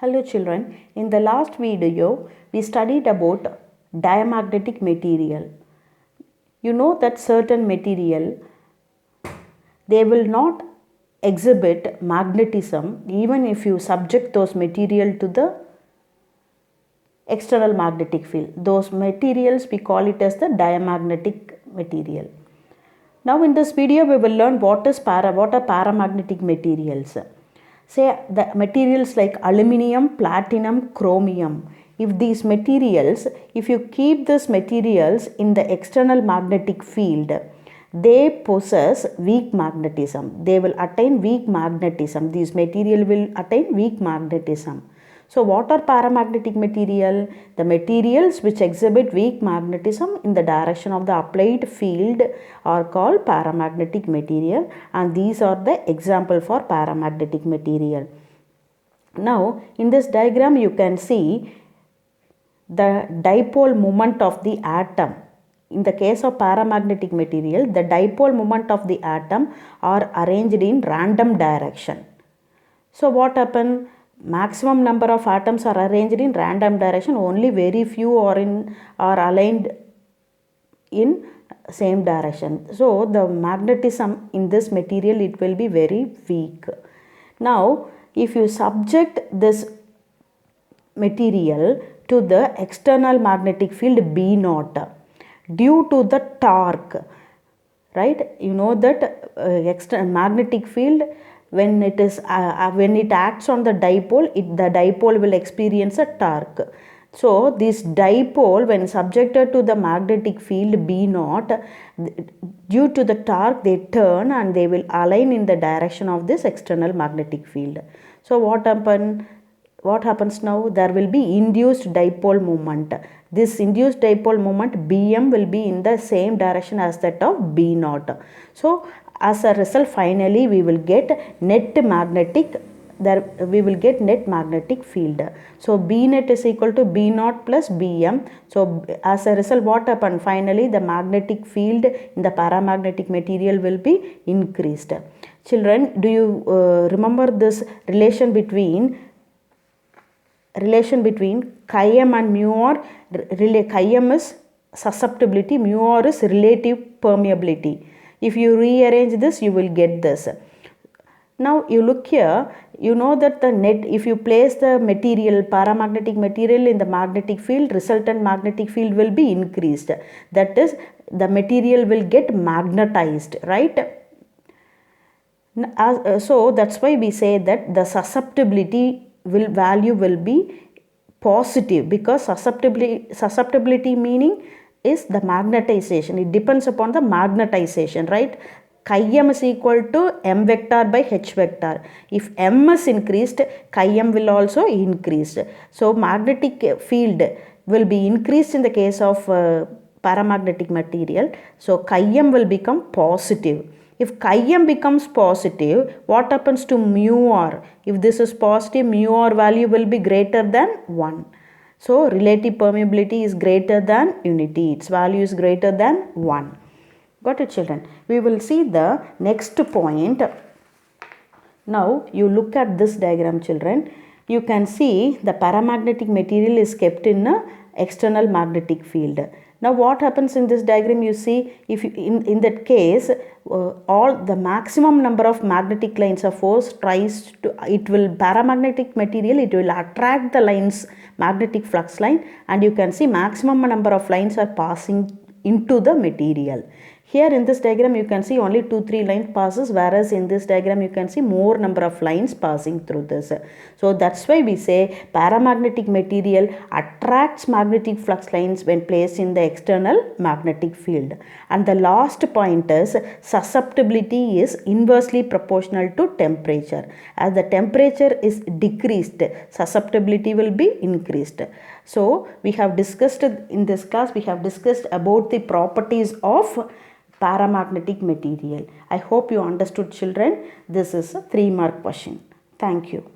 Hello children, in the last video we studied about diamagnetic material. You know that certain material, they will not exhibit magnetism even if you subject those material to the external magnetic field. Those materials we call it as the diamagnetic material. Now in this video we will learn what are paramagnetic materials. Say the materials like aluminum, platinum, chromium. If these materials, if you keep these materials in the external magnetic field, they possess weak magnetism. They will attain weak magnetism. These material will attain weak magnetism. So what are paramagnetic material? The materials which exhibit weak magnetism in the direction of the applied field are called paramagnetic material, and these are the example for paramagnetic material. Now in this diagram you can see the dipole moment of the atom. In the case of paramagnetic material, the dipole moment of the atom are arranged in random direction. So what happened? Maximum number of atoms are arranged in random direction, only very few are aligned in same direction. So the magnetism in this material, it will be very weak. Now if you subject this material to the external magnetic field B naught, due to the torque, right? You know that external magnetic field, when it acts on the dipole, the dipole will experience a torque. So this dipole, when subjected to the magnetic field B naught, due to the torque, they turn and they will align in the direction of this external magnetic field. So what happens now? There will be induced dipole moment. This induced dipole moment Bm will be in the same direction as that of B naught. So as a result, finally we will get net magnetic field. So B net is equal to B naught plus Bm. So as a result, what happened? Finally the magnetic field in the paramagnetic material will be increased. Children, do you remember this relation between chi m and mu r? Chi m is susceptibility, mu r is relative permeability. If you rearrange this, you will get this. Now you look here, you know that the net, if you place the material, paramagnetic material in the magnetic field, resultant magnetic field will be increased. That is, the material will get magnetized, right? So that's why we say that the susceptibility value will be positive, because susceptibility meaning is the magnetization. It depends upon the magnetization, right? Chi m is equal to m vector by h vector. If m is increased, chi m will also increase. So magnetic field will be increased in the case of paramagnetic material. So chi m will become positive. If chi m becomes positive, what happens to mu r? If this is positive, mu r value will be greater than 1. So relative permeability is greater than unity. Its value is greater than 1. Got it, children? We will see the next point. Now you look at this diagram, children. You can see the paramagnetic material is kept in an external magnetic field. Now what happens in this diagram? You see, if you, in that case, all the maximum number of magnetic lines of force tries to, paramagnetic material, it will attract the lines, magnetic flux line, and you can see maximum number of lines are passing into the material. Here in this diagram you can see only 2-3 lines passes, whereas in this diagram you can see more number of lines passing through this. So that's why we say paramagnetic material attracts magnetic flux lines when placed in the external magnetic field. And the last point is susceptibility is inversely proportional to temperature. As the temperature is decreased, susceptibility will be increased. So we have discussed in this class, we have discussed about the properties of paramagnetic material. I hope you understood, children. This is a 3-mark question. Thank you.